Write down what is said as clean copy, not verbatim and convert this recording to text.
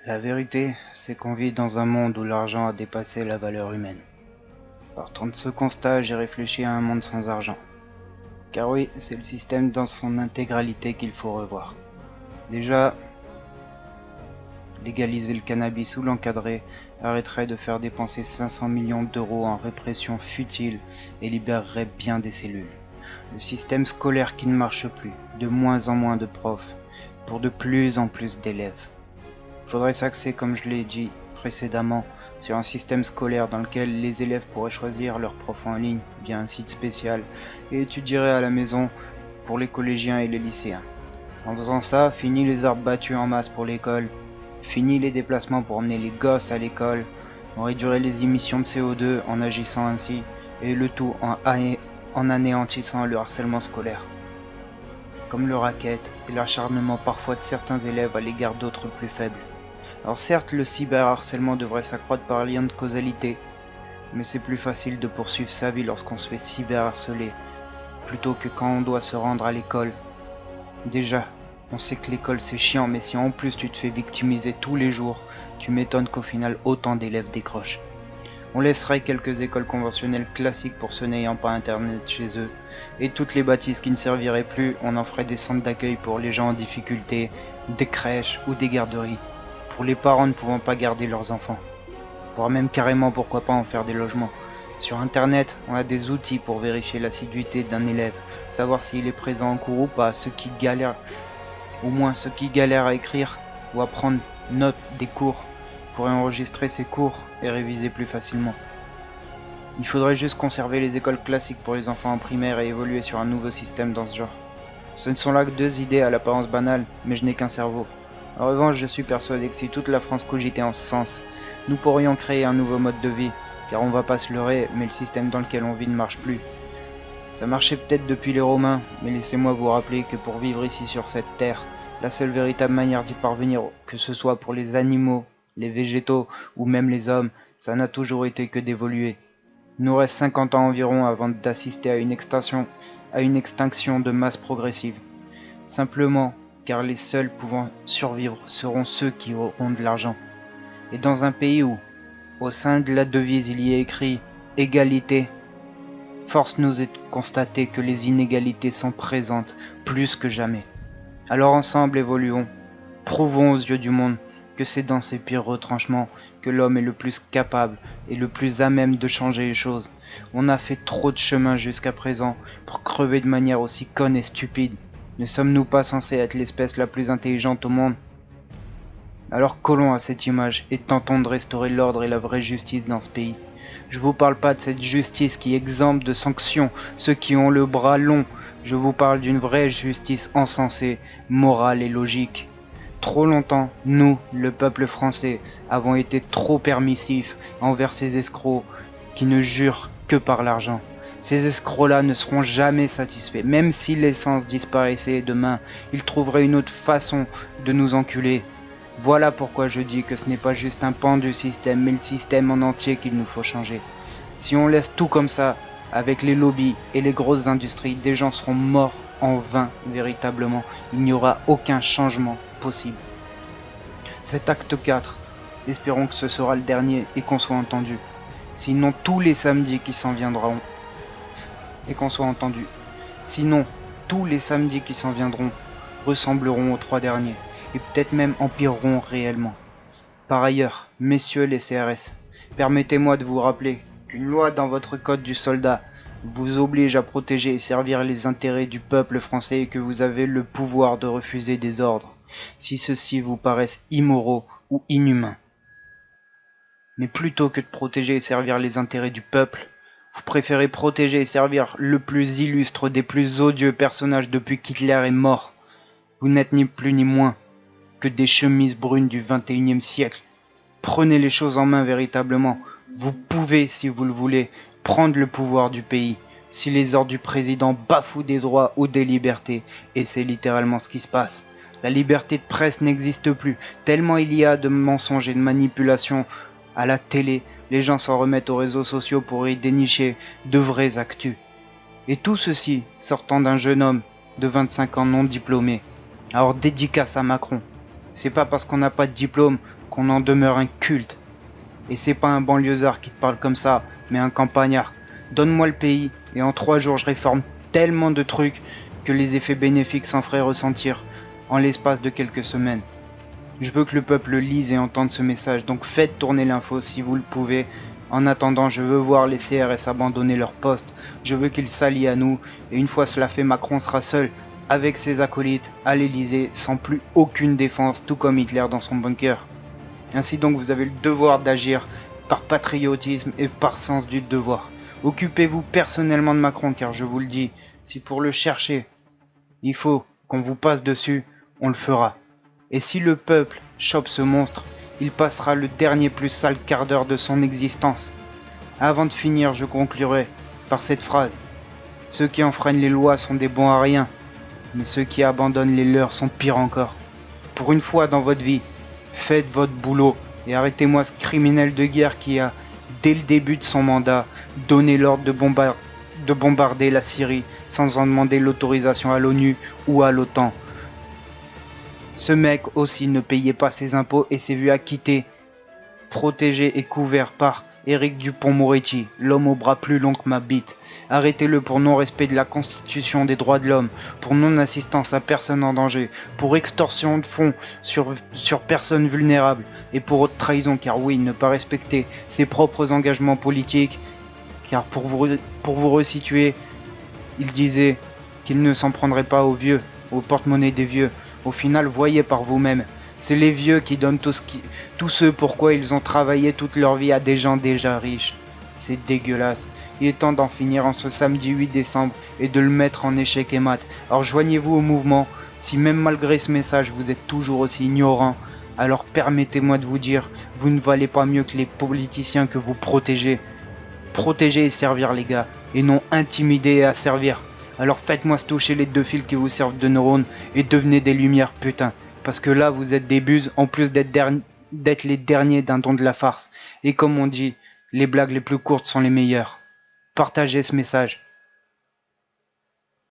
La vérité, c'est qu'on vit dans un monde où l'argent a dépassé la valeur humaine. Partant de ce constat, j'ai réfléchi à un monde sans argent. Car oui, c'est le système dans son intégralité qu'il faut revoir. Déjà, légaliser le cannabis ou l'encadrer arrêterait de faire dépenser 500 millions d'euros en répression futile et libérerait bien des cellules. Le système scolaire qui ne marche plus, de moins en moins de profs, pour de plus en plus d'élèves. Il faudrait s'axer, comme je l'ai dit précédemment, sur un système scolaire dans lequel les élèves pourraient choisir leurs profs en ligne via un site spécial et étudieraient à la maison pour les collégiens et les lycéens. En faisant ça, fini les arbres battus en masse pour l'école, fini les déplacements pour emmener les gosses à l'école, on réduirait les émissions de CO2 en agissant ainsi, et le tout en anéantissant le harcèlement scolaire, comme le racket et l'acharnement parfois de certains élèves à l'égard d'autres plus faibles. Alors certes, le cyberharcèlement devrait s'accroître par lien de causalité, mais c'est plus facile de poursuivre sa vie lorsqu'on se fait cyberharceler, plutôt que quand on doit se rendre à l'école. Déjà, on sait que l'école c'est chiant, mais si en plus tu te fais victimiser tous les jours, tu m'étonnes qu'au final autant d'élèves décrochent. On laisserait quelques écoles conventionnelles classiques pour ceux n'ayant pas internet chez eux, et toutes les bâtisses qui ne serviraient plus, on en ferait des centres d'accueil pour les gens en difficulté, des crèches ou des garderies, pour les parents ne pouvant pas garder leurs enfants, voire même carrément pourquoi pas en faire des logements. Sur internet, on a des outils pour vérifier l'assiduité d'un élève, savoir s'il est présent en cours ou pas, ceux qui galèrent à écrire ou à prendre note des cours, pourraient enregistrer ses cours et réviser plus facilement. Il faudrait juste conserver les écoles classiques pour les enfants en primaire et évoluer sur un nouveau système dans ce genre. Ce ne sont là que deux idées à l'apparence banale, mais je n'ai qu'un cerveau. En revanche, je suis persuadé que si toute la France cogitait en ce sens, nous pourrions créer un nouveau mode de vie, car on va pas se leurrer, mais le système dans lequel on vit ne marche plus. Ça marchait peut-être depuis les Romains, mais laissez-moi vous rappeler que pour vivre ici sur cette terre, la seule véritable manière d'y parvenir, que ce soit pour les animaux, les végétaux ou même les hommes, ça n'a toujours été que d'évoluer. Il nous reste 50 ans environ avant d'assister à une extinction de masse progressive. Simplement, car les seuls pouvant survivre seront ceux qui auront de l'argent. Et dans un pays où, au sein de la devise, il y est écrit « égalité », force nous est de constater que les inégalités sont présentes plus que jamais. Alors ensemble évoluons, prouvons aux yeux du monde que c'est dans ses pires retranchements que l'homme est le plus capable et le plus à même de changer les choses. On a fait trop de chemin jusqu'à présent pour crever de manière aussi conne et stupide. Ne sommes-nous pas censés être l'espèce la plus intelligente au monde? Alors collons à cette image et tentons de restaurer l'ordre et la vraie justice dans ce pays. Je vous parle pas de cette justice qui exempte de sanctions ceux qui ont le bras long. Je vous parle d'une vraie justice encensée, morale et logique. Trop longtemps, nous, le peuple français, avons été trop permissifs envers ces escrocs qui ne jurent que par l'argent. Ces escrocs-là ne seront jamais satisfaits. Même si l'essence disparaissait demain, ils trouveraient une autre façon de nous enculer. Voilà pourquoi je dis que ce n'est pas juste un pan du système, mais le système en entier qu'il nous faut changer. Si on laisse tout comme ça, avec les lobbies et les grosses industries, des gens seront morts en vain, véritablement. Il n'y aura aucun changement possible. Cet acte 4, espérons que ce sera le dernier et qu'on soit entendu. Sinon tous les samedis qui s'en viendront, ressembleront aux 3 derniers, et peut-être même empireront réellement. Par ailleurs, messieurs les CRS, permettez-moi de vous rappeler qu'une loi dans votre code du soldat vous oblige à protéger et servir les intérêts du peuple français et que vous avez le pouvoir de refuser des ordres, si ceux-ci vous paraissent immoraux ou inhumains. Mais plutôt que de protéger et servir les intérêts du peuple, vous préférez protéger et servir le plus illustre des plus odieux personnages depuis qu'Hitler est mort. Vous n'êtes ni plus ni moins que des chemises brunes du XXIe siècle. Prenez les choses en main véritablement. Vous pouvez, si vous le voulez, prendre le pouvoir du pays. Si les ordres du président bafouent des droits ou des libertés, et c'est littéralement ce qui se passe. La liberté de presse n'existe plus, tellement il y a de mensonges et de manipulations à la télé. Les gens s'en remettent aux réseaux sociaux pour y dénicher de vraies actus. Et tout ceci sortant d'un jeune homme de 25 ans non diplômé. Alors dédicace à Macron. C'est pas parce qu'on n'a pas de diplôme qu'on qu'on en demeure un culte. Et c'est pas un banlieusard qui te parle comme ça, mais un campagnard. Donne-moi le pays, et en 3 jours je réforme tellement de trucs que les effets bénéfiques s'en feraient ressentir en l'espace de quelques semaines. Je veux que le peuple lise et entende ce message, donc faites tourner l'info si vous le pouvez. En attendant, je veux voir les CRS abandonner leur poste, je veux qu'ils s'allient à nous, et une fois cela fait, Macron sera seul, avec ses acolytes, à l'Elysée, sans plus aucune défense, tout comme Hitler dans son bunker. Ainsi donc, vous avez le devoir d'agir par patriotisme et par sens du devoir. Occupez-vous personnellement de Macron, car je vous le dis, si pour le chercher, il faut qu'on vous passe dessus, on le fera. Et si le peuple chope ce monstre, il passera le dernier plus sale quart d'heure de son existence. Avant de finir, je conclurai par cette phrase. Ceux qui enfreignent les lois sont des bons à rien, mais ceux qui abandonnent les leurs sont pires encore. Pour une fois dans votre vie, faites votre boulot et arrêtez-moi ce criminel de guerre qui a, dès le début de son mandat, donné l'ordre de bombarder la Syrie sans en demander l'autorisation à l'ONU ou à l'OTAN. Ce mec aussi ne payait pas ses impôts et s'est vu acquitté, protégé et couvert par Éric Dupond-Moretti, l'homme au bras plus long que ma bite. Arrêtez-le pour non-respect de la Constitution des droits de l'homme, pour non-assistance à personne en danger, pour extorsion de fonds sur personnes vulnérables et pour haute trahison, car oui, ne pas respecter ses propres engagements politiques, car pour vous resituer, il disait qu'il ne s'en prendrait pas aux vieux, au porte-monnaie des vieux. Au final, voyez par vous-même, c'est les vieux qui donnent tout ce pourquoi ils ont travaillé toute leur vie à des gens déjà riches. C'est dégueulasse. Il est temps d'en finir en ce samedi 8 décembre et de le mettre en échec et mat. Alors joignez-vous au mouvement. Si même malgré ce message vous êtes toujours aussi ignorant, alors permettez-moi de vous dire, vous ne valez pas mieux que les politiciens que vous protégez. Protéger et servir les gars, et non intimider et asservir. Alors faites-moi se toucher les 2 fils qui vous servent de neurones et devenez des lumières, putain. Parce que là, vous êtes des buses, en plus d'être les derniers d'un don de la farce. Et comme on dit, les blagues les plus courtes sont les meilleures. Partagez ce message.